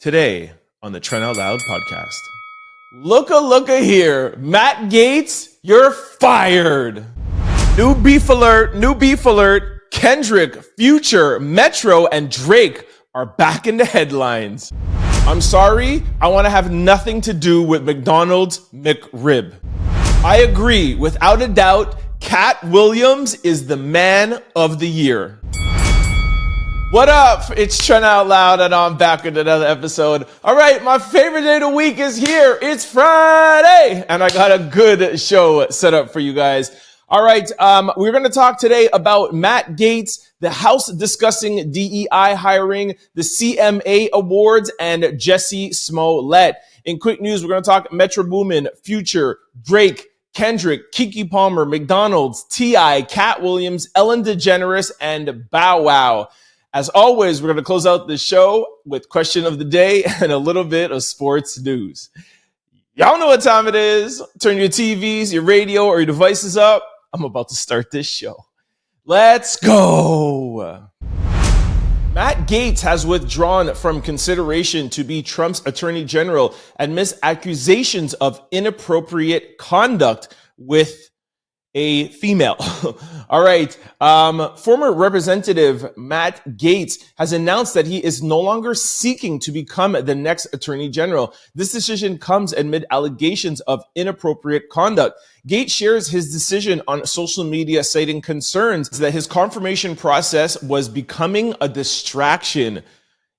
Today on the Trent Out Loud podcast. Looka here. Matt Gaetz, you're fired. New beef alert. Kendrick, Future, Metro, and Drake are back in the headlines. I'm sorry, I want to have nothing to do with McDonald's McRIB. I agree, without a doubt, Katt Williams is the man of the year. What up? It's Trent Out Loud, and I'm back with another episode. All right, my favorite day of the week is here. It's Friday, and I got a good show set up for you guys. All right, we're going to talk today about Matt Gaetz, the House discussing DEI hiring, the CMA Awards, and Jussie Smollett. In quick news, we're going to talk Metro Boomin, Future, Drake, Kendrick, Keke Palmer, McDonald's, T.I., Katt Williams, Ellen DeGeneres, and Bow Wow. As always, we're going to close out the show with question of the day and a little bit of sports news. Y'all know what time it is. Turn your TVs, your radio, or your devices up. I'm about to start this show. Let's go. Matt Gaetz has withdrawn from consideration to be Trump's attorney general amidst accusations of inappropriate conduct with a female. All right. Former Representative Matt Gaetz has announced that he is no longer seeking to become the next attorney general. This decision comes amid allegations of inappropriate conduct. Gaetz shares his decision on social media, citing concerns that his confirmation process was becoming a distraction.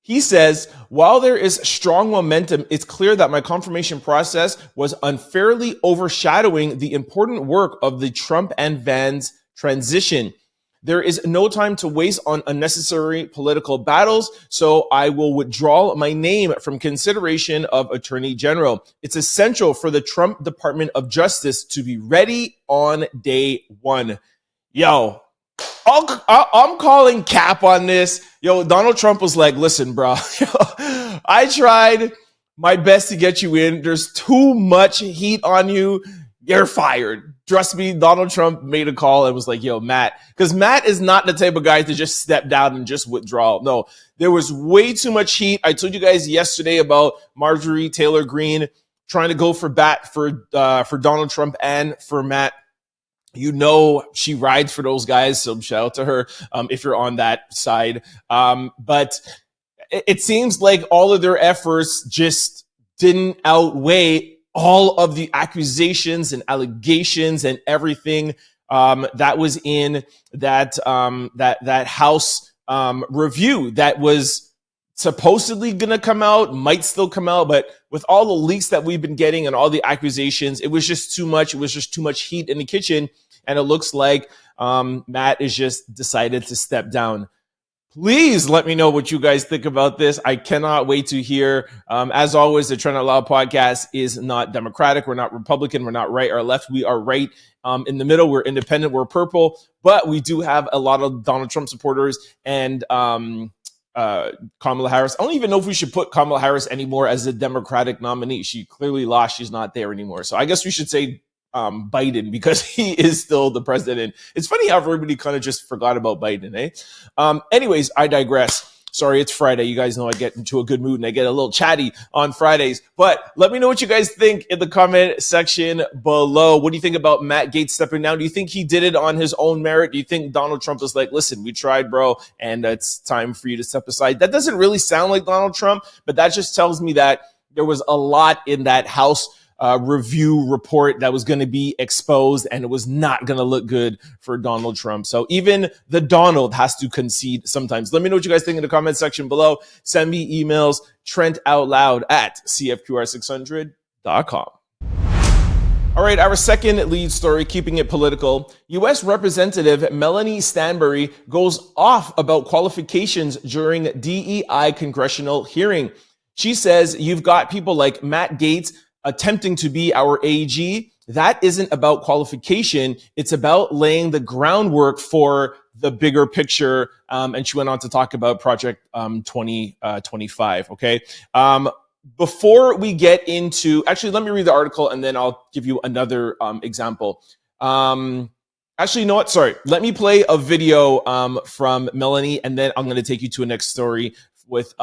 He says, while there is strong momentum, it's clear that my confirmation process was unfairly overshadowing the important work of the Trump and Vance transition. There is no time to waste on unnecessary political battles, so I will withdraw my name from consideration of Attorney General. It's essential for the Trump Department of Justice to be ready on day one. Yo, I'm calling cap on this. Yo, Donald Trump was like, listen, bro, I tried my best to get you in. There's too much heat on you. You're fired. Trust me, Donald Trump made a call and was like, yo, Matt, because Matt is not the type of guy to just step down and just withdraw. No, there was way too much heat. I told you guys yesterday about Marjorie Taylor Greene trying to go for bat for Donald Trump and for Matt. You know, she rides for those guys, so shout out to her if you're on that side. But it seems like all of their efforts just didn't outweigh all of the accusations and allegations and everything that was in that House review that was supposedly going to come out, might still come out, but with all the leaks that we've been getting and all the accusations, it was just too much. It was just too much heat in the kitchen. And it looks like Matt is just decided to step down. Please let me know what you guys think about this. I cannot wait to hear. As always, the Trent Out Loud podcast is not Democratic. We're not Republican. We're not right or left. We are right in the middle. We're independent. We're purple. But we do have a lot of Donald Trump supporters and Kamala Harris. I don't even know if we should put Kamala Harris anymore as a Democratic nominee. She clearly lost. She's not there anymore. So I guess we should say Biden, because he is still the president. It's funny how everybody kind of just forgot about Biden, eh? Anyways, I digress. Sorry, it's Friday. You guys know I get into a good mood and I get a little chatty on Fridays. But let me know what you guys think in the comment section below. What do you think about Matt Gaetz stepping down? Do you think he did it on his own merit? Do you think Donald Trump was like, listen, we tried, bro, and it's time for you to step aside? That doesn't really sound like Donald Trump, but that just tells me that there was a lot in that House review report that was going to be exposed, and it was not going to look good for Donald Trump. So even the Donald has to concede sometimes. Let me know what you guys think in the comment section below. Send me emails, trentoutloud@cfqr600.com. All right, our second lead story, keeping it political. U.S. Representative Melanie Stanbury goes off about qualifications during DEI congressional hearing. She says, you've got people like Matt Gaetz attempting to be our AG. That isn't about qualification. It's about laying the groundwork for the bigger picture. And she went on to talk about Project 2025. Okay. Before we get into, actually, let me read the article and then I'll give you another example. Actually, you know what? Sorry. Let me play a video from Melanie, and then I'm going to take you to a next story with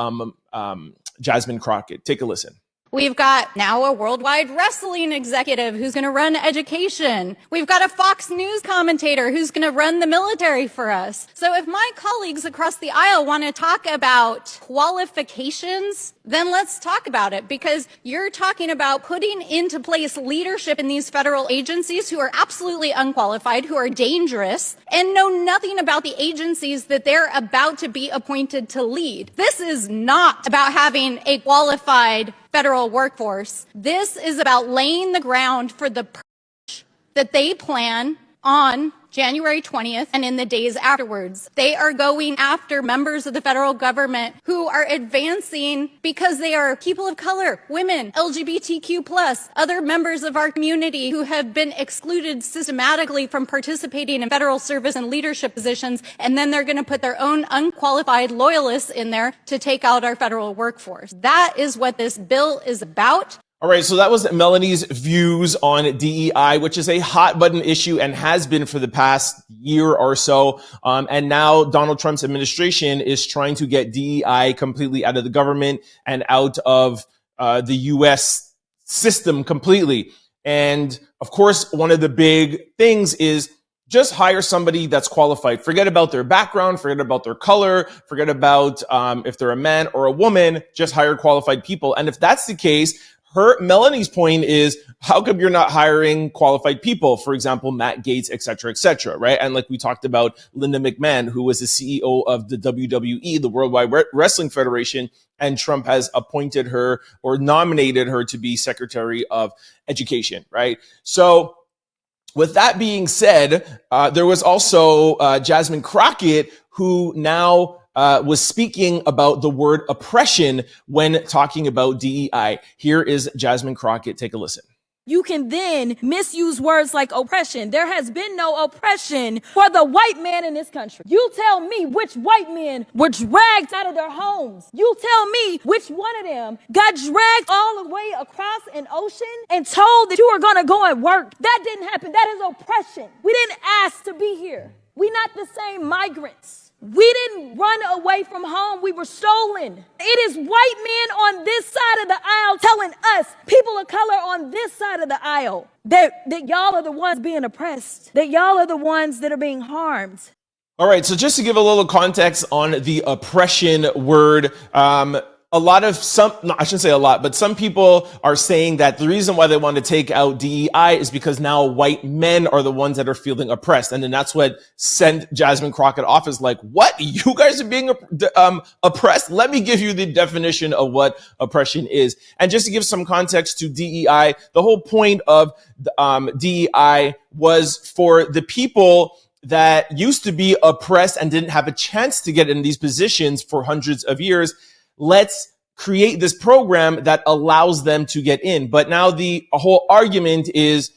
Jasmine Crockett. Take a listen. We've got now a worldwide wrestling executive who's going to run education. We've got a Fox News commentator who's going to run the military for us. So if my colleagues across the aisle want to talk about qualifications, then let's talk about it, because you're talking about putting into place leadership in these federal agencies who are absolutely unqualified, who are dangerous, and know nothing about the agencies that they're about to be appointed to lead. This is not about having a qualified federal workforce. This is about laying the ground for the purge that they plan on January 20th and in the days afterwards. They are going after members of the federal government who are advancing because they are people of color, women, LGBTQ+, other members of our community who have been excluded systematically from participating in federal service and leadership positions, and then they're going to put their own unqualified loyalists in there to take out our federal workforce. That is what this bill is about. All right, so that was Melanie's views on DEI, which is a hot button issue and has been for the past year or so. And now Donald Trump's administration is trying to get DEI completely out of the government and out of the U.S. system completely. And of course, one of the big things is just hire somebody that's qualified. Forget about their background, forget about their color, forget about if they're a man or a woman, just hire qualified people. And if that's the case, Melanie's point is, how come you're not hiring qualified people? For example, Matt Gaetz, et cetera, right? And like we talked about Linda McMahon, who was the CEO of the WWE, the Worldwide Wrestling Federation, and Trump has appointed her or nominated her to be Secretary of Education, right? So with that being said, there was also Jasmine Crockett, who now was speaking about the word oppression when talking about DEI. Here is Jasmine Crockett. Take a listen. You can then misuse words like oppression. There has been no oppression for the white man in this country. You tell me which white men were dragged out of their homes. You tell me which one of them got dragged all the way across an ocean and told that you were going to go and work. That didn't happen. That is oppression. We didn't ask to be here. We're not the same migrants. We didn't run away from home. We were stolen. It is white men on this side of the aisle telling us, people of color on this side of the aisle, that y'all are the ones being oppressed, that y'all are the ones that are being harmed. All right, so just to give a little context on the oppression word, I shouldn't say a lot, but some people are saying that the reason why they want to take out DEI is because now white men are the ones that are feeling oppressed. And then that's what sent Jasmine Crockett off, is like, what? You guys are being oppressed? Let me give you the definition of what oppression is. And just to give some context to DEI, the whole point of DEI was for the people that used to be oppressed and didn't have a chance to get in these positions for hundreds of years. Let's create this program that allows them to get in. But now the whole argument is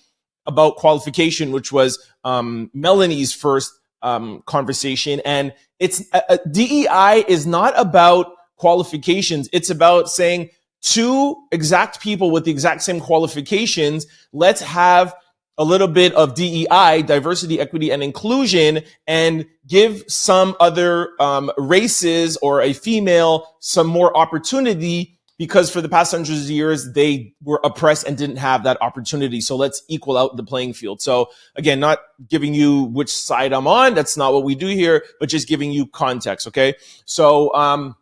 about qualification, which was Melanie's first conversation. And it's DEI is not about qualifications. It's about saying two exact people with the exact same qualifications, let's have a little bit of DEI, diversity, equity, and inclusion, and give some other races or a female some more opportunity, because for the past hundreds of years, they were oppressed and didn't have that opportunity. So let's equal out the playing field. So again, not giving you which side I'm on. That's not what we do here, but just giving you context. Okay. So I'll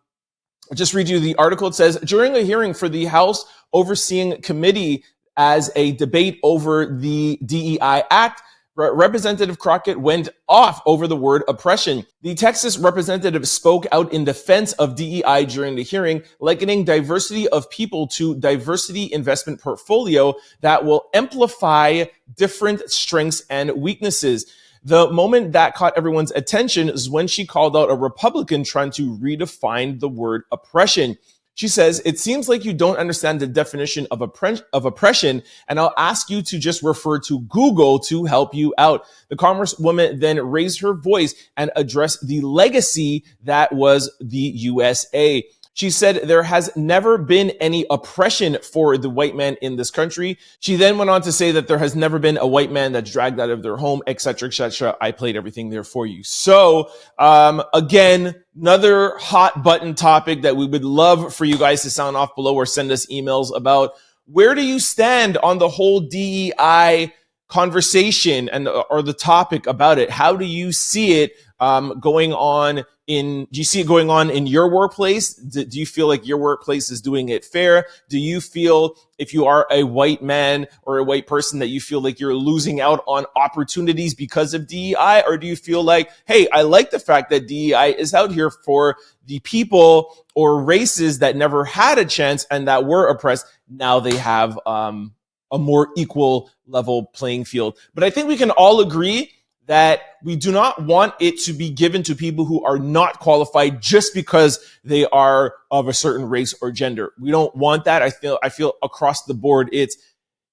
just read you the article. It says, during a hearing for the House Overseeing Committee as a debate over the DEI Act, Representative Crockett went off over the word oppression. The Texas representative spoke out in defense of DEI during the hearing, likening diversity of people to diversity investment portfolio that will amplify different strengths and weaknesses. The moment that caught everyone's attention is when she called out a Republican trying to redefine the word oppression. She says, it seems like you don't understand the definition of oppression, and I'll ask you to just refer to Google to help you out. The Congresswoman then raised her voice and addressed the legacy that was the USA. She said there has never been any oppression for the white man in this country. She then went on to say that there has never been a white man that's dragged out of their home, etc., etc. I played everything there for you. So, again, another hot button topic that we would love for you guys to sound off below or send us emails about. Where do you stand on the whole DEI conversation and or the topic about it? How do you see it going on do you see it going on in your workplace? Do you feel like your workplace is doing it fair? Do you feel, if you are a white man or a white person, that you feel like you're losing out on opportunities because of DEI? Or do you feel like, hey, I like the fact that DEI is out here for the people or races that never had a chance and that were oppressed? Now they have a more equal level playing field. But I think we can all agree that we do not want it to be given to people who are not qualified just because they are of a certain race or gender. We don't want that. I feel across the board, it's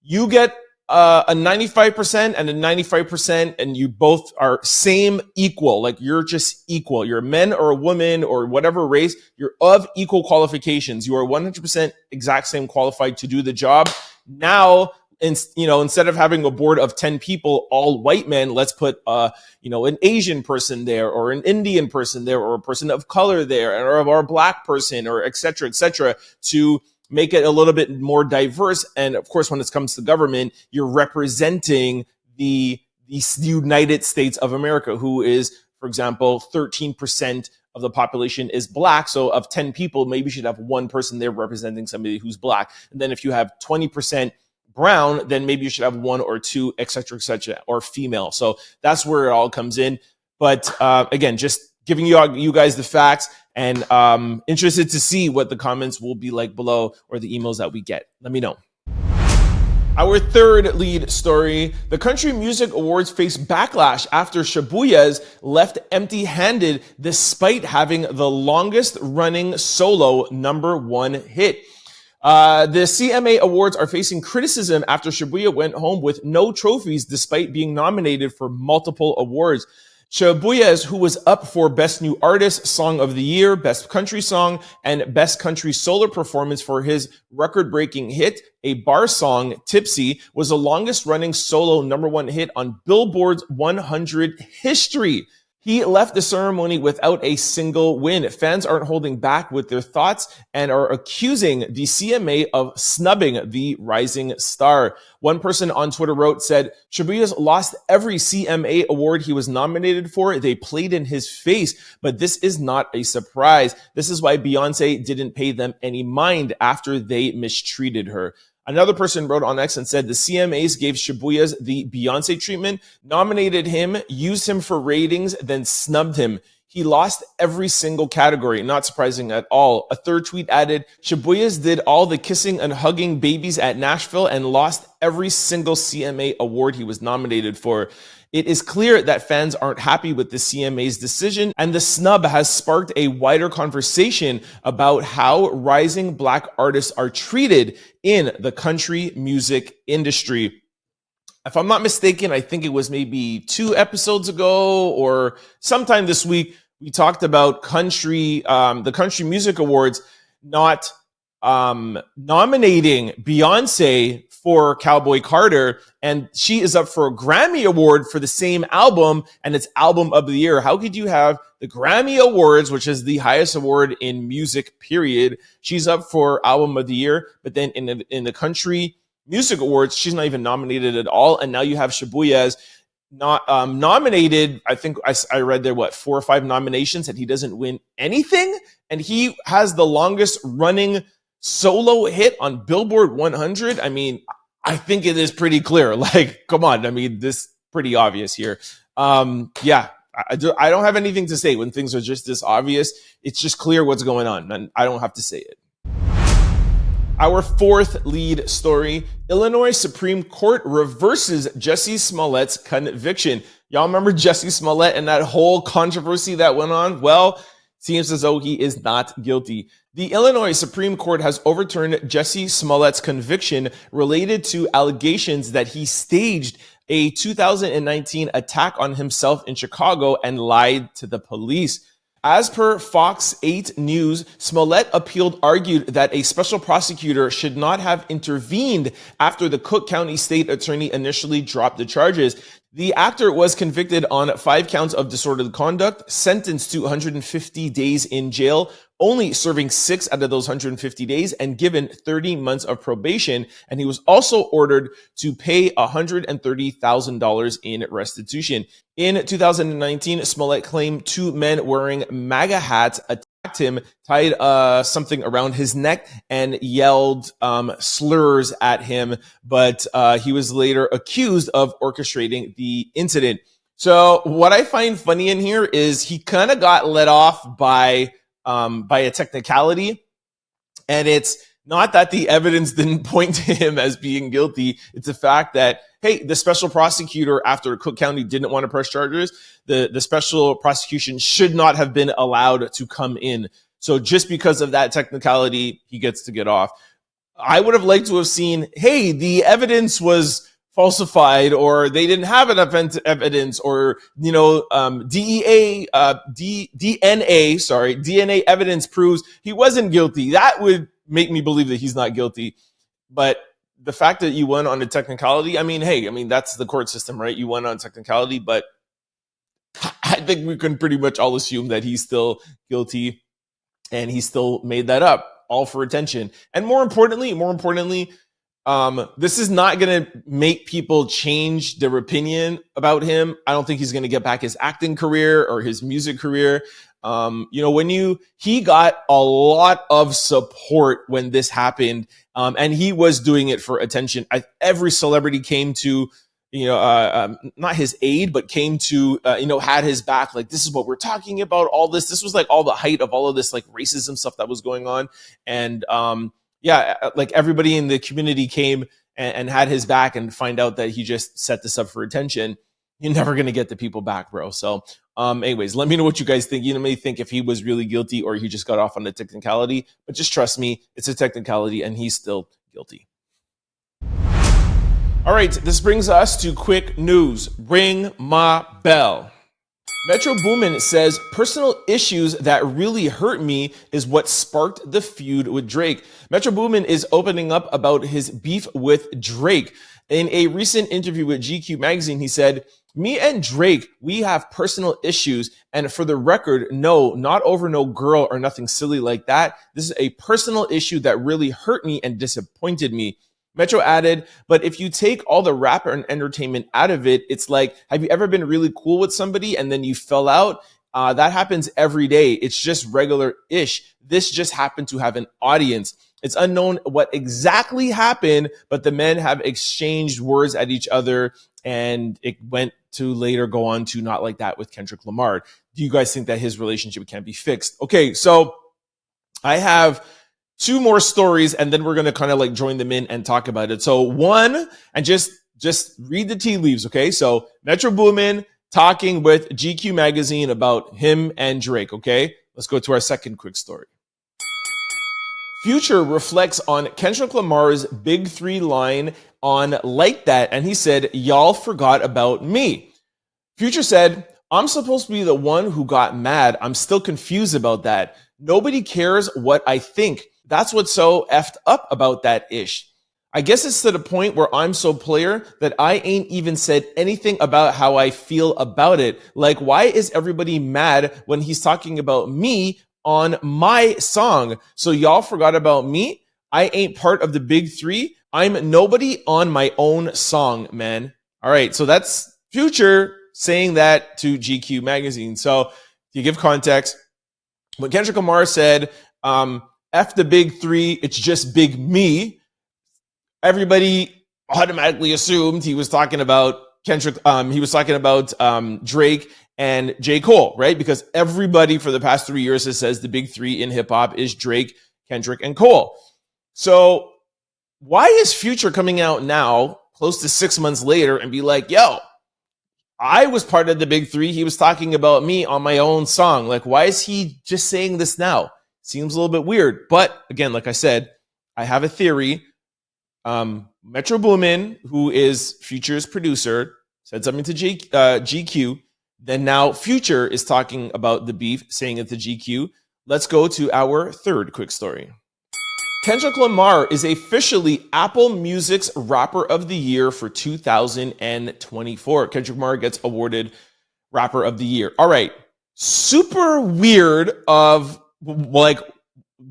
you get a 95% and a 95%, and you both are same equal. Like you're just equal. You're a man or a woman or whatever race. You're of equal qualifications. You are 100% exact same qualified to do the job. Now, instead of having a board of 10 people, all white men, let's put, an Asian person there, or an Indian person there, or a person of color there, or a black person, or et cetera, to make it a little bit more diverse. And of course, when it comes to government, you're representing the United States of America, who is, for example, 13% of the population is black. So of 10 people, maybe you should have one person there representing somebody who's black. And then if you have 20% brown, then maybe you should have one or two, et cetera, or female. So that's where it all comes in. But again, just giving you guys the facts, and interested to see what the comments will be like below or the emails that we get. Let me know. Our third lead story: the Country Music Awards face backlash after Shaboozey left empty-handed despite having the longest running solo #1 hit. The CMA Awards are facing criticism after Shaboozey went home with no trophies despite being nominated for multiple awards. Shaboozey, who was up for Best New Artist, Song of the Year, Best Country Song, and Best Country Solo Performance for his record-breaking hit, a bar song, Tipsy, was the longest-running solo #1 hit on Billboard's 100 history. He left the ceremony without a single win. Fans aren't holding back with their thoughts and are accusing the CMA of snubbing the rising star. One person on Twitter said, Shaboozey lost every CMA award he was nominated for. They played in his face, but this is not a surprise. This is why Beyonce didn't pay them any mind after they mistreated her. Another person wrote on X and said the CMAs gave Shaboozey the Beyonce treatment, nominated him, used him for ratings, then snubbed him. He lost every single category. Not surprising at all. A third tweet added, Shaboozey did all the kissing and hugging babies at Nashville and lost every single CMA award he was nominated for. It is clear that fans aren't happy with the CMA's decision, and the snub has sparked a wider conversation about how rising black artists are treated in the country music industry. If I'm not mistaken, I think it was maybe 2 episodes ago or sometime this week, we talked about the Country Music Awards not nominating Beyonce for Cowboy Carter, and she is up for a Grammy Award for the same album, and it's Album of the Year. How could you have the Grammy Awards, which is the highest award in music, period? She's up for Album of the Year, but then in the Country Music Awards, she's not even nominated at all, and now you have Shaboozey not nominated. I think I read there 4 or 5 nominations, and he doesn't win anything, and he has the longest running solo hit on Billboard 100. I mean, I think it is pretty clear. Like, come on. I mean, this is pretty obvious here. I don't have anything to say when things are just this obvious. It's just clear what's going on, and I don't have to say it. Our fourth lead story: Illinois Supreme Court reverses Jussie Smollett's conviction. Y'all remember Jussie Smollett and that whole controversy that went on? Well, seems as though he is not guilty. The Illinois Supreme Court has overturned Jussie Smollett's conviction related to allegations that he staged a 2019 attack on himself in Chicago and lied to the police. As per Fox 8 News, Smollett argued that a special prosecutor should not have intervened after the Cook County State Attorney initially dropped the charges. The actor was convicted on 5 counts of disorderly conduct, sentenced to 150 days in jail, only serving 6 out of those 150 days, and given 30 months of probation. And he was also ordered to pay $130,000 in restitution. In 2019, Smollett claimed 2 men wearing MAGA hats attacked him, tied something around his neck, and yelled slurs at him. But he was later accused of orchestrating the incident. So what I find funny in here is he kind of got let off by a technicality, and it's not that the evidence didn't point to him as being guilty. It's the fact that, hey, the special prosecutor, after Cook County didn't want to press charges, the special prosecution should not have been allowed to come in. So just because of that technicality, he gets to get off. I would have liked to have seen, hey, the evidence was falsified, or they didn't have enough evidence, or, DNA evidence proves he wasn't guilty. That would make me believe that he's not guilty. But the fact that you won on a technicality, that's the court system, right? You won on technicality, but I think we can pretty much all assume that he's still guilty, and he still made that up, all for attention. And more importantly, this is not going to make people change their opinion about him. I don't think he's going to get back his acting career or his music career. He got a lot of support when this happened, and he was doing it for attention. Every celebrity came to, not his aid, but came to, had his back. Like, this is what we're talking about. All this. This was like all the height of all of this, like, racism stuff that was going on. And, like, everybody in the community came and had his back, and find out that he just set this up for attention. You're never going to get the people back, bro. So, anyways, let me know what you guys think. You may think if he was really guilty or he just got off on the technicality, but just trust me, it's a technicality and he's still guilty. All right, this brings us to quick news. Ring my bell. Metro Boomin says personal issues that really hurt me is what sparked the feud with Drake. Metro Boomin is opening up about his beef with Drake. In a recent interview with GQ magazine, he said, "Me and Drake, we have personal issues. And for the record, no, not over no girl or nothing silly like that. This is a personal issue that really hurt me and disappointed me." Metro added, "But if you take all the rap and entertainment out of it, it's like, have you ever been really cool with somebody and then you fell out? That happens every day. It's just regular-ish. This just happened to have an audience. It's unknown what exactly happened, but the men have exchanged words at each other, and it went to later go on to not like that with Kendrick Lamar. Do you guys think that his relationship can be fixed?" Okay, so I have 2 more stories, and then we're going to kind of like join them in and talk about it. So one, and just read the tea leaves, okay? So Metro Boomin talking with GQ magazine about him and Drake, okay? Let's go to our second quick story. Future reflects on Kendrick Lamar's Big 3 line on Like That, and he said, "Y'all forgot about me." Future said, "I'm supposed to be the one who got mad. I'm still confused about that. Nobody cares what I think. That's what's so effed up about that ish. I guess it's to the point where I'm so player that I ain't even said anything about how I feel about it. Like, why is everybody mad when he's talking about me on my song? So y'all forgot about me? I ain't part of the Big 3. I'm nobody on my own song, man." All right, so that's Future saying that to GQ magazine. So to give context, when Kendrick Lamar said, "F the Big 3, it's just Big Me," everybody automatically assumed he was talking about Kendrick. He was talking about Drake and J. Cole, right? Because everybody for the past 3 years has says the Big 3 in hip hop is Drake, Kendrick, and Cole. So why is Future coming out now, close to 6 months later, and be like, "Yo, I was part of the Big 3. He was talking about me on my own song"? Like, why is he just saying this now? Seems a little bit weird. But again, like I said, I have a theory. Metro Boomin, who is Future's producer, said something to GQ. Then now Future is talking about the beef, saying it to GQ. Let's go to our third quick story. Kendrick Lamar is officially Apple Music's Rapper of the Year for 2024. Kendrick Lamar gets awarded Rapper of the Year. All right. Super weird of like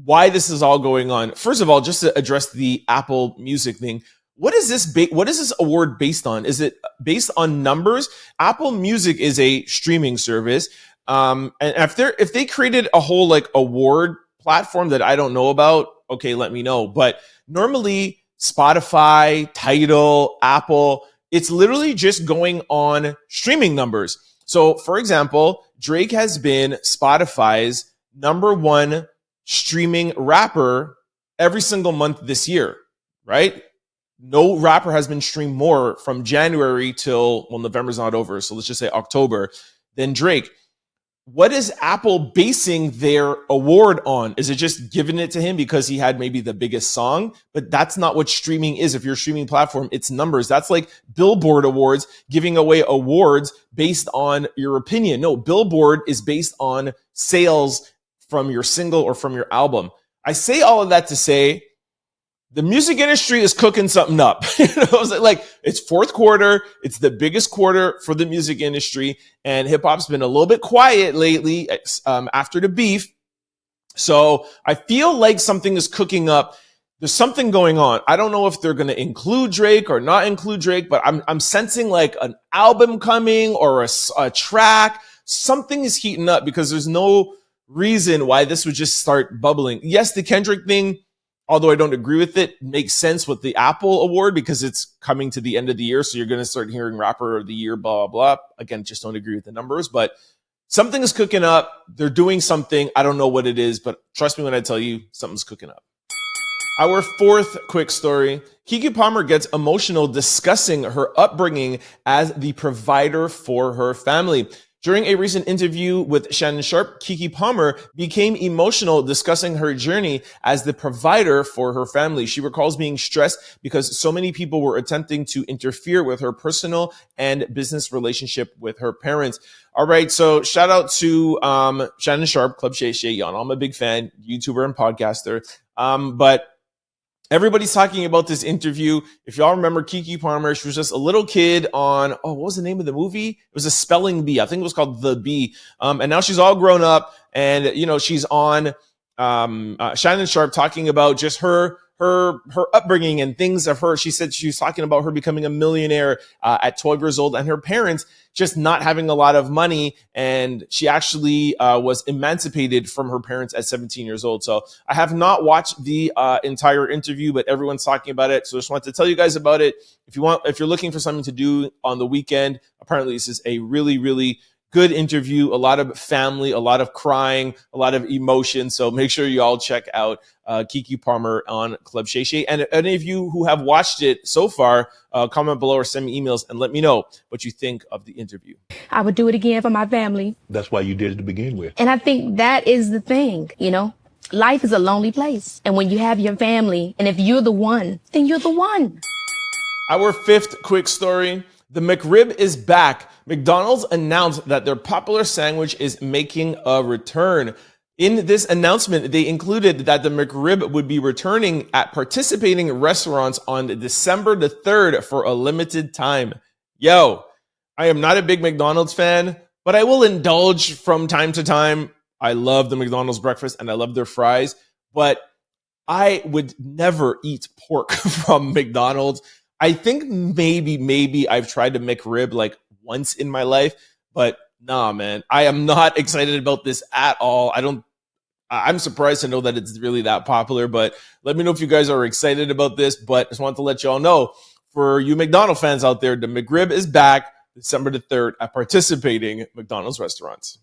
why this is all going on. First of all, just to address the Apple Music thing, what is this award based on? Is it based on numbers? Apple Music is a streaming service. And if they created a whole like award platform that I don't know about, okay, let me know. But normally Spotify, Tidal, Apple, it's literally just going on streaming numbers. So for example, Drake has been Spotify's #1 streaming rapper every single month this year, right? No rapper has been streamed more from January till, well, November's not over, so let's just say October, than Drake. What is Apple basing their award on? Is it just giving it to him because he had maybe the biggest song? But that's not what streaming is. If you're a streaming platform, it's numbers. That's like Billboard Awards giving away awards based on your opinion. No, Billboard is based on sales from your single or from your album. I say all of that to say the music industry is cooking something up. Like it's fourth quarter. It's the biggest quarter for the music industry, and hip hop's been a little bit quiet lately after the beef. So I feel like something is cooking up. There's something going on. I don't know if they're going to include Drake or not include Drake, but I'm sensing like an album coming or a track. Something is heating up because there's no reason why this would just start bubbling. Yes, the Kendrick thing, although I don't agree with it, makes sense with the Apple Award because it's coming to the end of the year. So you're going to start hearing Rapper of the Year, blah, blah, blah. Again, just don't agree with the numbers, but something is cooking up. They're doing something. I don't know what it is, but trust me when I tell you something's cooking up. Our fourth quick story. Keke Palmer gets emotional discussing her upbringing as the provider for her family. During a recent interview with Shannon Sharpe, Keke Palmer became emotional discussing her journey as the provider for her family. She recalls being stressed because so many people were attempting to interfere with her personal and business relationship with her parents. All right, so shout out to Shannon Sharpe, Club Shay Shay. Y'all know I'm a big fan, YouTuber and podcaster. But everybody's talking about this interview. If y'all remember Keke Palmer, she was just a little kid on, what was the name of the movie? It was a spelling bee. I think it was called The Bee. And now she's all grown up and, she's on Shannon Sharpe talking about just her upbringing and things of her. She said she was talking about her becoming a millionaire at 12 years old and her parents just not having a lot of money. And she actually was emancipated from her parents at 17 years old. So I have not watched the entire interview, but everyone's talking about it. So I just wanted to tell you guys about it. If you're looking for something to do on the weekend, apparently this is a really, really good interview, a lot of family, a lot of crying, a lot of emotion. So make sure you all check out Keke Palmer on Club Shay Shay. And any of you who have watched it so far, comment below or send me emails and let me know what you think of the interview. I would do it again for my family. That's why you did it to begin with. And I think that is the thing, Life is a lonely place. And when you have your family, and if you're the one, then you're the one. Our fifth quick story. The McRIB is back. McDonald's announced that their popular sandwich is making a return. In this announcement, they included that the McRIB would be returning at participating restaurants on December the 3rd for a limited time. Yo, I am not a big McDonald's fan, but I will indulge from time to time. I love the McDonald's breakfast and I love their fries, but I would never eat pork from McDonald's. I think maybe I've tried to McRib like once in my life, but nah, man, I am not excited about this at all. I'm surprised to know that it's really that popular, but let me know if you guys are excited about this. But I just wanted to let y'all know, for you McDonald's fans out there, the McRib is back December the 3rd at participating McDonald's restaurants.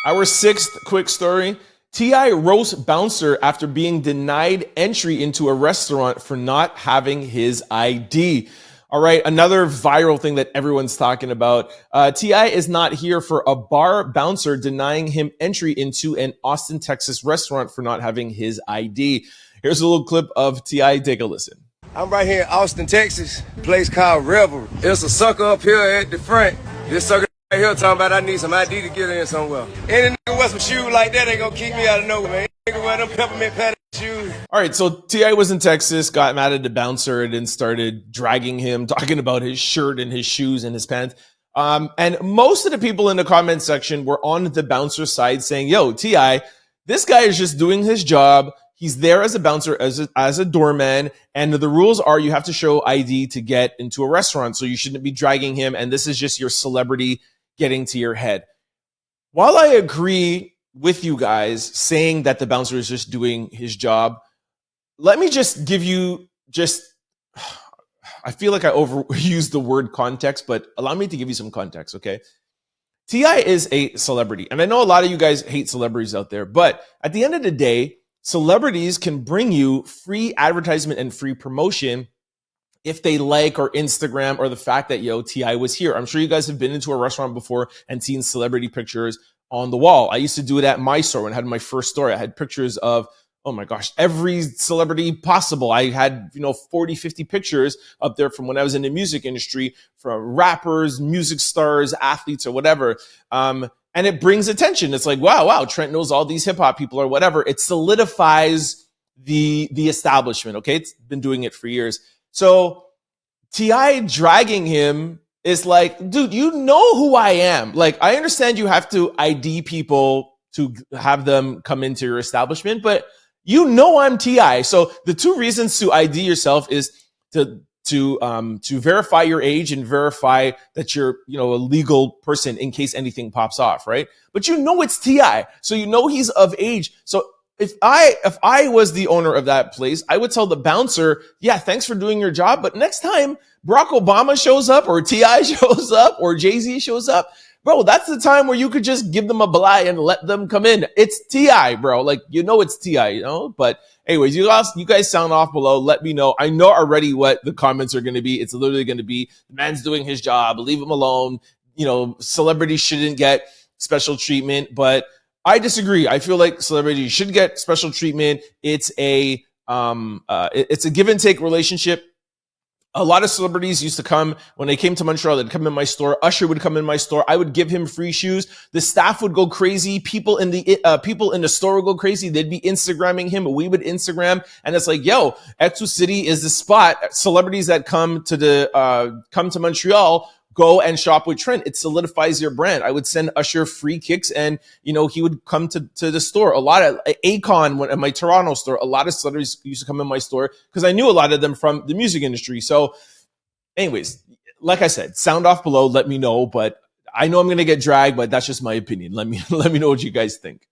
Our sixth quick story. T.I. roasts bouncer after being denied entry into a restaurant for not having his ID. All right, another viral thing that everyone's talking about. T.I. is not here for a bar bouncer denying him entry into an Austin, Texas restaurant for not having his ID. Here's a little clip of T.I. Take a listen. I'm right here in Austin, Texas, a place called Revel. There's a sucker up here at the front. This sucker Right here talking about I need some ID to get in somewhere. Any nigga wear some shoes like that ain't gonna keep me out of nowhere, man. Nigga wear them peppermint patty shoes. All right, so T.I. was in Texas, got mad at the bouncer, and then started dragging him, talking about his shirt and his shoes and his pants. And most of the people in the comment section were on the bouncer side saying, yo, T.I., this guy is just doing his job. He's there as a bouncer, as a doorman, and the rules are you have to show ID to get into a restaurant, so you shouldn't be dragging him, and this is just your celebrity getting to your head. While I agree with you guys saying that the bouncer is just doing his job, let me just give you I feel like I overused the word context, but allow me to give you some context, okay? T.I. is a celebrity, and I know a lot of you guys hate celebrities out there, but at the end of the day, celebrities can bring you free advertisement and free promotion if they like or Instagram or the fact that, yo, T.I. was here. I'm sure you guys have been into a restaurant before and seen celebrity pictures on the wall. I used to do it at my store when I had my first store. I had pictures of, oh my gosh, every celebrity possible. I had, 40, 50 pictures up there from when I was in the music industry, from rappers, music stars, athletes, or whatever. And it brings attention. It's like, wow, Trent knows all these hip hop people or whatever. It solidifies the establishment. Okay. It's been doing it for years. So T.I. dragging him is like, dude, you know who I am. Like, I understand you have to ID people to have them come into your establishment, but you know I'm T.I. So the two reasons to ID yourself is to verify your age and verify that you're, a legal person in case anything pops off, right? But you know it's T.I. So you know he's of age. So if I was the owner of that place, I would tell the bouncer, yeah, thanks for doing your job, but next time Barack Obama shows up or T.I. shows up or Jay-Z shows up, bro, that's the time where you could just give them a blah and let them come in. It's T.I., bro. Like, it's T.I., But anyways, you guys sound off below. Let me know. I know already what the comments are going to be. It's literally going to be, the man's doing his job. Leave him alone. Celebrities shouldn't get special treatment, but I disagree. I feel like celebrities should get special treatment. It's a give and take relationship. A lot of celebrities used to come when they came to Montreal. They'd come in my store. Usher would come in my store. I would give him free shoes. The staff would go crazy. People in the store would go crazy. They'd be Instagramming him. We would Instagram, and it's like, yo, Exo City is the spot. Celebrities that come to Montreal go and shop with Trent. It solidifies your brand. I would send Usher free kicks, and he would come to the store. A lot of Akon at my Toronto store. A lot of celebrities used to come in my store because I knew a lot of them from the music industry. So, anyways, like I said, sound off below. Let me know. But I know I'm gonna get dragged, but that's just my opinion. Let me know what you guys think.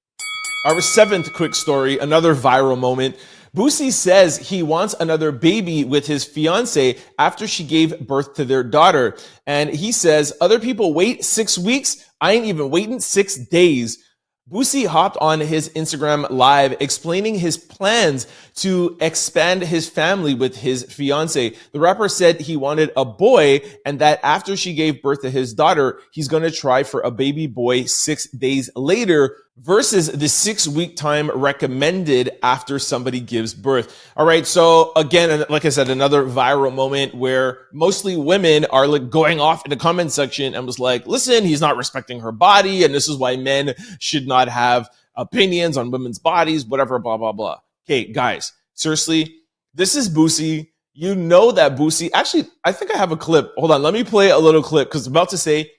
Our seventh quick story, another viral moment. Boosie says he wants another baby with his fiance after she gave birth to their daughter. And he says, other people wait 6 weeks. I ain't even waiting 6 days. Boosie hopped on his Instagram live explaining his plans to expand his family with his fiance. The rapper said he wanted a boy and that after she gave birth to his daughter, he's going to try for a baby boy 6 days later versus the 6 week time recommended after somebody gives birth. All right. So again, like I said, another viral moment where mostly women are like going off in the comment section and was like, listen, he's not respecting her body. And this is why men should not have opinions on women's bodies, whatever, blah, blah, blah. Okay, guys, seriously, this is Boosie. You know that Boosie, actually, I think I have a clip. Hold on. Let me play a little clip because I'm about to say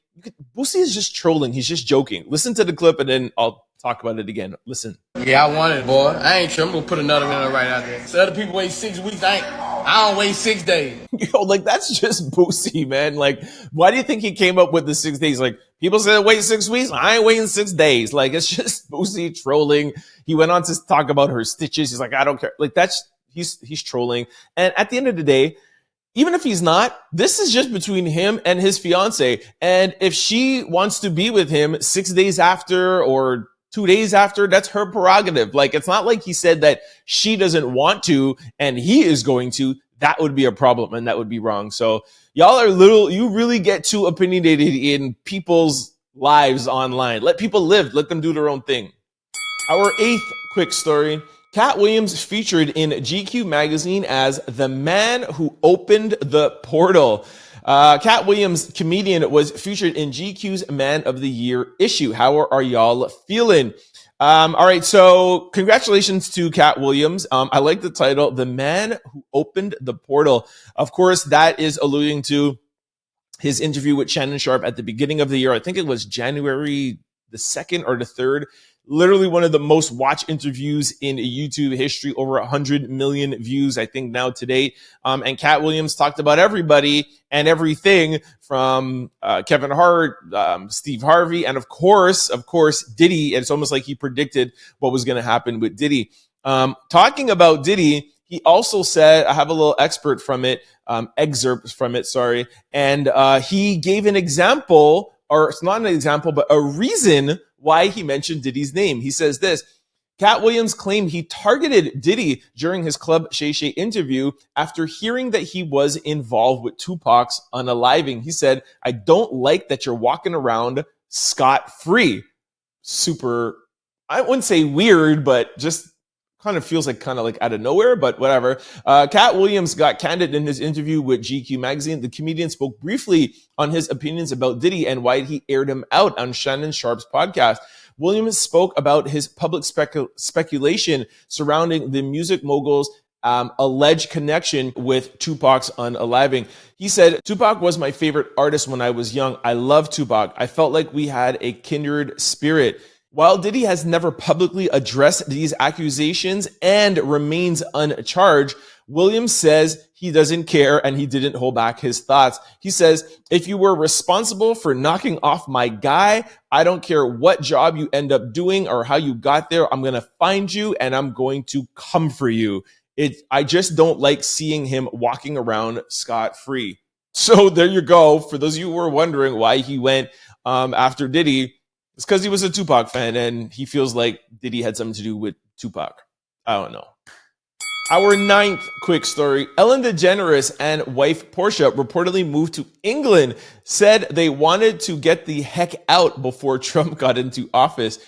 Boosie is just trolling. He's just joking. Listen to the clip and then I'll talk about it again. Listen. Yeah, I want it, boy. I ain't sure. I'm gonna put another one right out there. So other people wait 6 weeks. I don't wait 6 days. Yo, like that's just Boosie, man. Like, why do you think he came up with the 6 days? Like, people say wait 6 weeks. I ain't waiting 6 days. Like, it's just Boosie trolling. He went on to talk about her stitches. He's like, I don't care. Like, he's trolling. And at the end of the day, even if he's not, this is just between him and his fiance. And if she wants to be with him 6 days after or 2 days after, that's her prerogative. Like, it's not like he said that she doesn't want to and he is going to. That would be a problem and that would be wrong. So y'all are you really get too opinionated in people's lives online. Let people live. Let them do their own thing. Our eighth quick story. Katt Williams featured in GQ magazine as the man who opened the portal. Katt Williams, comedian, was featured in GQ's Man of the Year issue. How are y'all feeling? All right, so congratulations to Katt Williams. I like the title, The Man Who Opened the Portal. Of course, that is alluding to his interview with Shannon Sharpe at the beginning of the year. I think it was January the 2nd or the 3rd. Literally one of the most watched interviews in YouTube history, over 100 million views, I think, now to date. And Katt Williams talked about everybody and everything from Kevin Hart, Steve Harvey, and of course, Diddy. And it's almost like he predicted what was going to happen with Diddy. Talking about Diddy, he also said, I have a little excerpt from it, and he gave an example, or it's not an example, but a reason why he mentioned Diddy's name. He says this: Katt Williams claimed he targeted Diddy during his Club Shay Shay interview after hearing that he was involved with Tupac's unaliving. He said, I don't like that you're walking around scot-free. Super, I wouldn't say weird, but just kind of feels like out of nowhere, but whatever. Katt Williams got candid in his interview with GQ magazine. The comedian spoke briefly on his opinions about Diddy and why he aired him out on Shannon Sharpe's podcast. Williams spoke about his public speculation surrounding the music mogul's alleged connection with Tupac's unaliving. He said, Tupac was my favorite artist when I was young. I love Tupac. I felt like we had a kindred spirit. While Diddy has never publicly addressed these accusations and remains uncharged, Williams says he doesn't care and he didn't hold back his thoughts. He says, if you were responsible for knocking off my guy, I don't care what job you end up doing or how you got there. I'm going to find you and I'm going to come for you. I just don't like seeing him walking around scot-free. So there you go. For those of you who were wondering why he went after Diddy, it's because he was a Tupac fan and he feels like Diddy had something to do with Tupac. I don't know. Our 9th quick story. Ellen DeGeneres and wife Portia reportedly moved to England, said they wanted to get the heck out before Trump got into office.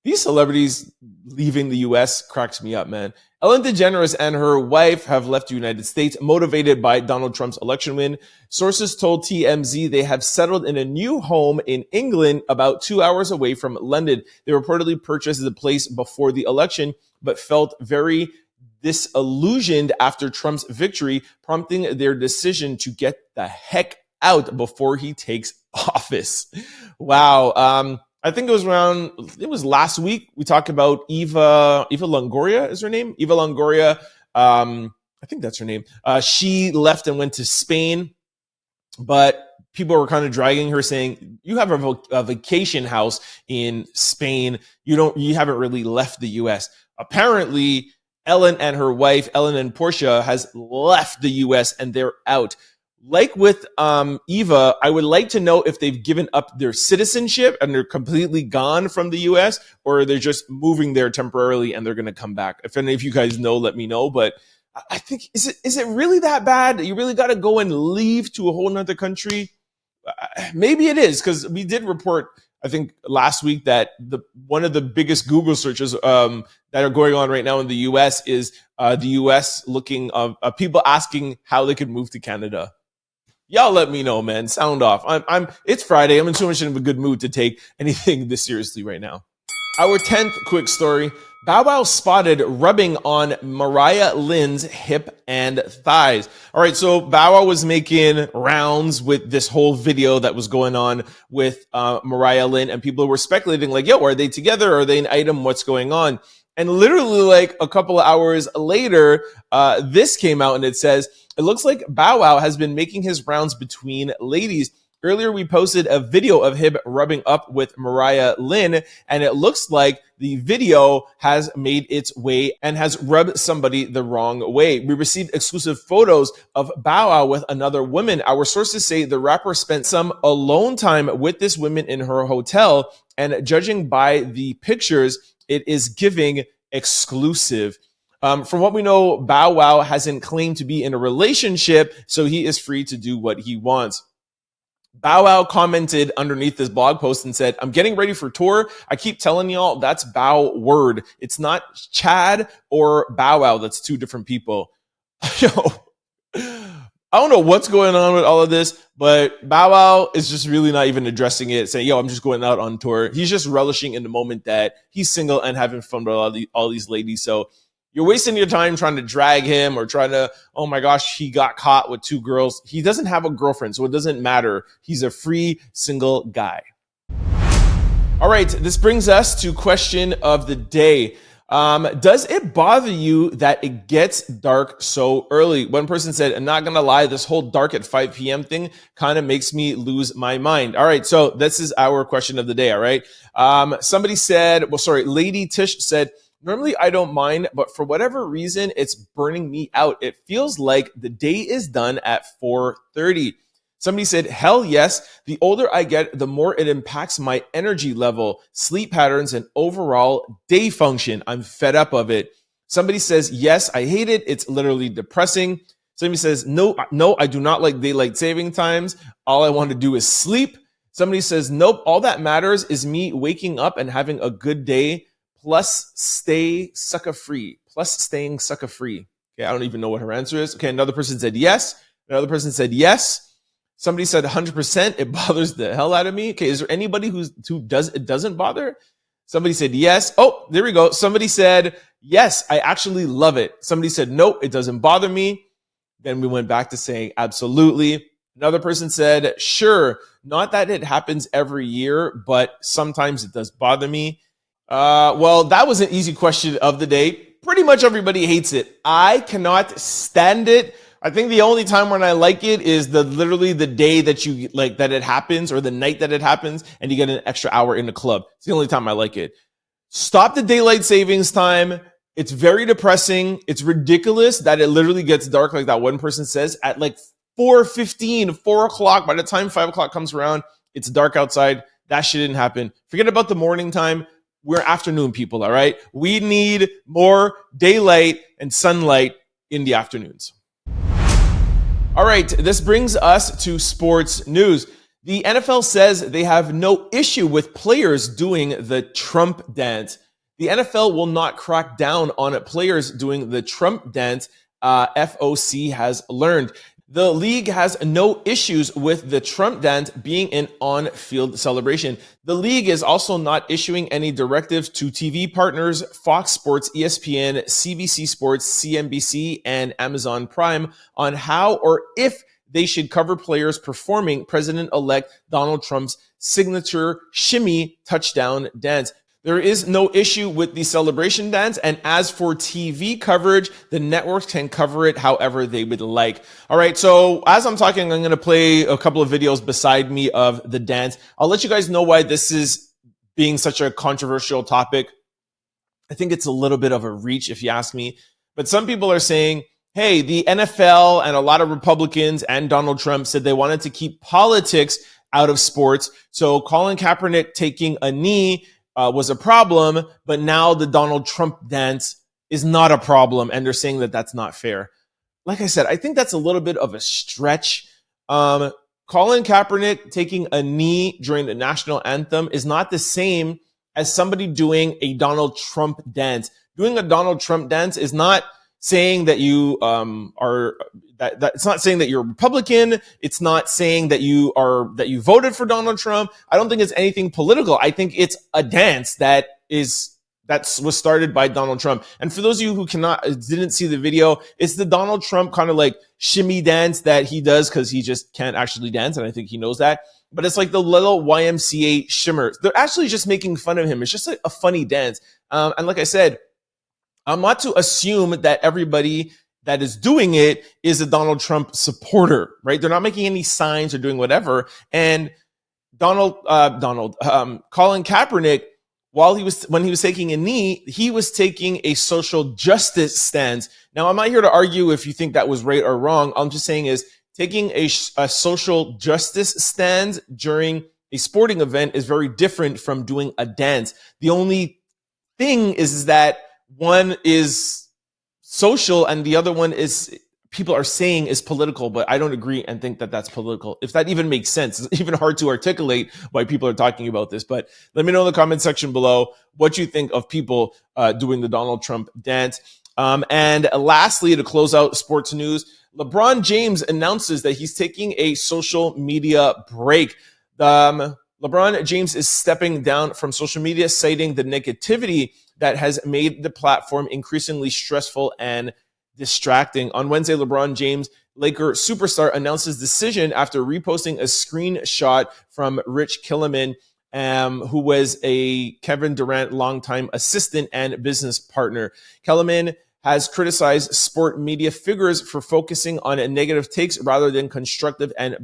These celebrities leaving the U.S. cracks me up, man. Ellen DeGeneres and her wife have left the United States, motivated by Donald Trump's election win. Sources told TMZ they have settled in a new home in England about 2 hours away from London. They reportedly purchased the place before the election, but felt very disillusioned after Trump's victory, prompting their decision to get the heck out before he takes office. Wow. I think it was last week. We talked about Eva Longoria is her name. Eva Longoria. I think that's her name. She left and went to Spain, but people were kind of dragging her saying, you have a vacation house in Spain. You haven't really left the US. Apparently Ellen and her wife, Ellen and Portia, has left the US and they're out. Like with Eva, I would like to know if they've given up their citizenship and they're completely gone from the U.S. or they're just moving there temporarily and they're going to come back. If any of you guys know, let me know. But I think, is it really that bad? You really got to go and leave to a whole nother country? Maybe it is, because we did report, I think, last week that one of the biggest Google searches that are going on right now in the U.S. is the U.S. looking people asking how they could move to Canada. Y'all let me know, man. Sound off. It's Friday. I'm in too much of a good mood to take anything this seriously right now. Our 10th quick story. Bow Wow spotted rubbing on Mariah Lynn's hip and thighs. All right, so Bow Wow was making rounds with this whole video that was going on with Mariah Lynn, and people were speculating like, yo, are they together? Are they an item? What's going on? And literally like a couple of hours later, this came out and it says, it looks like Bow Wow has been making his rounds between ladies. Earlier, we posted a video of him rubbing up with Mariah Lynn, and it looks like the video has made its way and has rubbed somebody the wrong way. We received exclusive photos of Bow Wow with another woman. Our sources say the rapper spent some alone time with this woman in her hotel, and judging by the pictures, it is giving exclusive. From what we know, Bow Wow hasn't claimed to be in a relationship, so he is free to do what he wants. Bow Wow commented underneath this blog post and said, I'm getting ready for tour. I keep telling y'all that's Bow Word. It's not Chad or Bow Wow. That's two different people. Yo, I don't know what's going on with all of this, but Bow Wow is just really not even addressing it, saying, yo, I'm just going out on tour. He's just relishing in the moment that he's single and having fun with all these ladies. So you're wasting your time trying to drag him or trying to, oh my gosh, he got caught with 2 girls. He doesn't have a girlfriend, so it doesn't matter. He's a free single guy. All right, this brings us to question of the day. Does it bother you that it gets dark so early? One person said, I'm not going to lie, this whole dark at 5 p.m. thing kind of makes me lose my mind. All right, so this is our question of the day, all right? Lady Tish said, normally I don't mind, but for whatever reason, it's burning me out. It feels like the day is done at 4:30. Somebody said, hell yes. The older I get, the more it impacts my energy level, sleep patterns, and overall day function. I'm fed up of it. Somebody says, yes, I hate it. It's literally depressing. Somebody says, no, I do not like daylight saving times. All I want to do is sleep. Somebody says, nope, all that matters is me waking up and having a good day, plus staying sucker free. Okay, I don't even know what her answer is. Okay, another person said yes. Another person said yes. Somebody said 100%. It bothers the hell out of me. Okay, is there anybody who doesn't bother? Somebody said yes. Oh, there we go. Somebody said yes, I actually love it. Somebody said nope, it doesn't bother me. Then we went back to saying absolutely. Another person said sure. Not that it happens every year, but sometimes it does bother me. Well, that was an easy question of the day. Pretty much everybody hates it. I cannot stand it. I think the only time when I like it is literally the day that you like that it happens, or the night that it happens, and you get an extra hour in the club. It's the only time I like it. Stop the daylight savings time. It's very depressing. It's ridiculous that it literally gets dark, like that one person says, at like 4:15, 4 o'clock. By the time 5 o'clock comes around, it's dark outside. That shit didn't happen. Forget about the morning time. We're afternoon people, all right? We need more daylight and sunlight in the afternoons. All right, this brings us to sports news. The NFL says they have no issue with players doing the Trump dance. The NFL will not crack down on players doing the Trump dance, FOC has learned. The league has no issues with the Trump dance being an on-field celebration. The league is also not issuing any directives to TV partners, Fox Sports, ESPN, CBC Sports, CNBC, and Amazon Prime on how or if they should cover players performing President-elect Donald Trump's signature shimmy touchdown dance. There is no issue with the celebration dance, and as for TV coverage, the networks can cover it however they would like. All right, so as I'm talking, I'm going to play a couple of videos beside me of the dance. I'll let you guys know why this is being such a controversial topic. I think it's a little bit of a reach, if you ask me. But some people are saying, hey, the NFL and a lot of Republicans and Donald Trump said they wanted to keep politics out of sports. So Colin Kaepernick taking a knee was a problem, but now the Donald Trump dance is not a problem, and they're saying that that's not fair. Like I said, I think that's a little bit of a stretch. Colin Kaepernick taking a knee during the national anthem is not the same as somebody doing a Donald Trump dance. Doing a Donald Trump dance is not saying that you it's not saying that you're a Republican. It's not saying that you voted for Donald Trump. I don't think it's anything political. I think it's a dance that was started by Donald Trump. And for those of you who didn't see the video, it's the Donald Trump kind of like shimmy dance that he does because he just can't actually dance, and I think he knows that. But it's like the little YMCA shimmer. They're actually just making fun of him. It's just like a funny dance. And like I said, I'm not to assume that everybody that is doing it is a Donald Trump supporter, right? They're not making any signs or doing whatever. And Colin Kaepernick, when he was taking a knee, he was taking a social justice stance. Now, I'm not here to argue if you think that was right or wrong. I'm just saying is taking a social justice stance during a sporting event is very different from doing a dance. The only thing is that one is social and the other one is people are saying is political, but I don't agree and think that that's political. If that even makes sense, it's even hard to articulate why people are talking about this. But let me know in the comment section below what you think of people doing the Donald Trump dance. And lastly, to close out sports news, LeBron James announces that he's taking a social media break. LeBron James is stepping down from social media, citing the negativity that has made the platform increasingly stressful and distracting. On Wednesday, LeBron James, Laker superstar, announced his decision after reposting a screenshot from Rich Killiman, who was a Kevin Durant longtime assistant and business partner. Kellerman has criticized sport media figures for focusing on negative takes rather than constructive and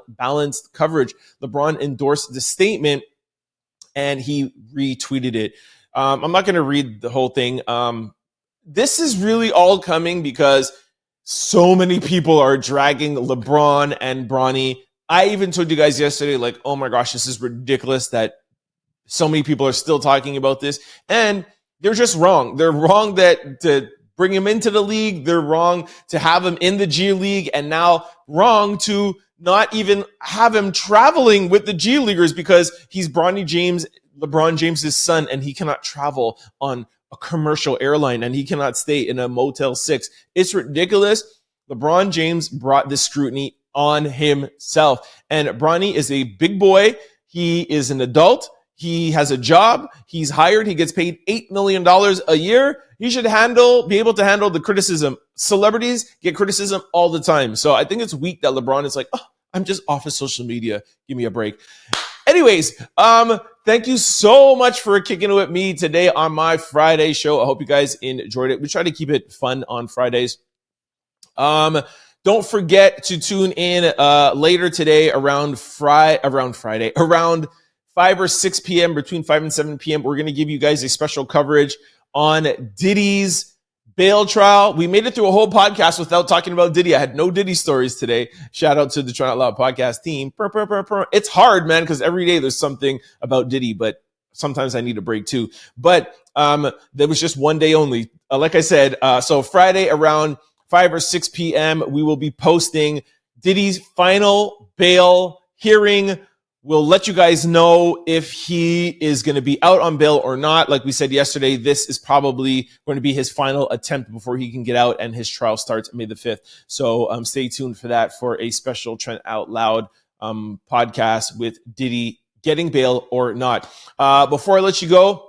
balanced coverage. LeBron endorsed the statement and he retweeted it. I'm not going to read the whole thing. This is really all coming because so many people are dragging LeBron and Bronny. I even told you guys yesterday, like, oh my gosh, this is ridiculous that so many people are still talking about this. And they're just wrong. They're wrong to bring him into the league. They're wrong to have him in the G League, and now wrong to not even have him traveling with the G Leaguers because he's LeBron James' son, and he cannot travel on a commercial airline and he cannot stay in a Motel 6. It's ridiculous. LeBron James brought this scrutiny on himself. And Bronny is a big boy. He is an adult. He has a job. He's hired. He gets paid $8 million a year. He should be able to handle the criticism. Celebrities get criticism all the time. So I think it's weak that LeBron is like, oh, I'm just off of social media. Give me a break. Anyways, thank you so much for kicking it with me today on my Friday show. I hope you guys enjoyed it. We try to keep it fun on Fridays. Don't forget to tune in later today around 5 or 6 p.m., between 5 and 7 p.m. We're going to give you guys a special coverage on Diddy's bail trial. We made it through a whole podcast without talking about Diddy. I had no Diddy stories today. Shout out to the Try Out Loud podcast team. It's hard, man, because every day there's something about Diddy, but sometimes I need a break too. But there was just one day only. Like I said, so Friday around 5 or 6 p.m., we will be posting Diddy's final bail hearing. We'll let you guys know if he is going to be out on bail or not. Like we said yesterday, this is probably going to be his final attempt before he can get out, and his trial starts May the 5th. So stay tuned for that, for a special Trent Out Loud podcast with Diddy getting bail or not. Before I let you go,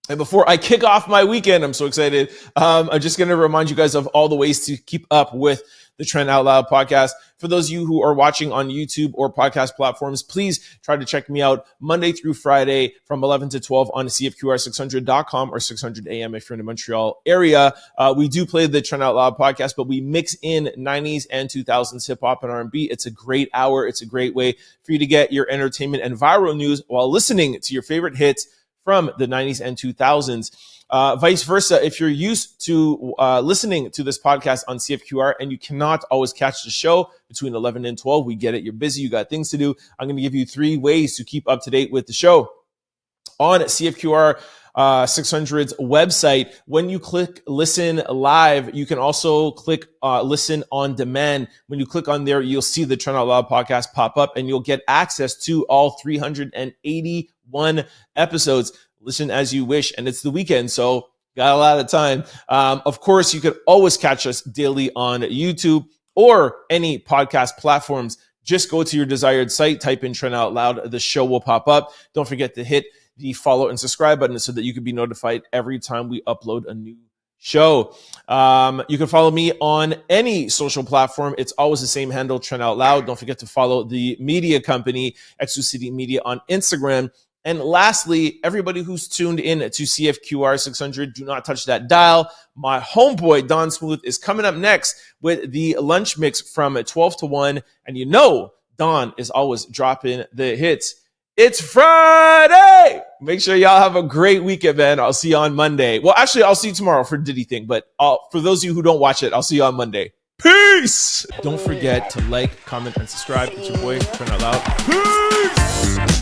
and before I kick off my weekend, I'm so excited. I'm just going to remind you guys of all the ways to keep up with the Trend Out Loud podcast. For those of you who are watching on YouTube or podcast platforms, please try to check me out Monday through Friday from 11 to 12 on CFQR600.com or 600 AM if you're in the Montreal area. We do play the Trend Out Loud podcast, but we mix in 90s and 2000s hip hop and R&B. It's a great hour. It's a great way for you to get your entertainment and viral news while listening to your favorite hits from the 90s and 2000s. Vice versa, if you're used to listening to this podcast on CFQR and you cannot always catch the show between 11 and 12, we get it. You're busy. You got things to do. I'm going to give you 3 ways to keep up to date with the show. On CFQR 600's website, when you click listen live, you can also click listen on demand. When you click on there, you'll see the Trend Out Loud podcast pop up and you'll get access to all 381 episodes. Listen as you wish, and it's the weekend, so got a lot of time. Of course, you could always catch us daily on YouTube or any podcast platforms. Just go to your desired site, type in Trend Out Loud, the show will pop up. Don't forget to hit the follow and subscribe button so that you can be notified every time we upload a new show. You can follow me on any social platform. It's always the same handle, Trend Out Loud. Don't forget to follow the media company, Exo City Media, on Instagram. And lastly, everybody who's tuned in to CFQR 600, do not touch that dial. My homeboy, Don Smooth, is coming up next with the lunch mix from 12 to 1. And you know, Don is always dropping the hits. It's Friday. Make sure y'all have a great weekend, man. I'll see you on Monday. Well, actually, I'll see you tomorrow for Diddy thing. But for those of you who don't watch it, I'll see you on Monday. Peace. Don't forget to like, comment, and subscribe. It's your boy, Trend Out Loud. Peace.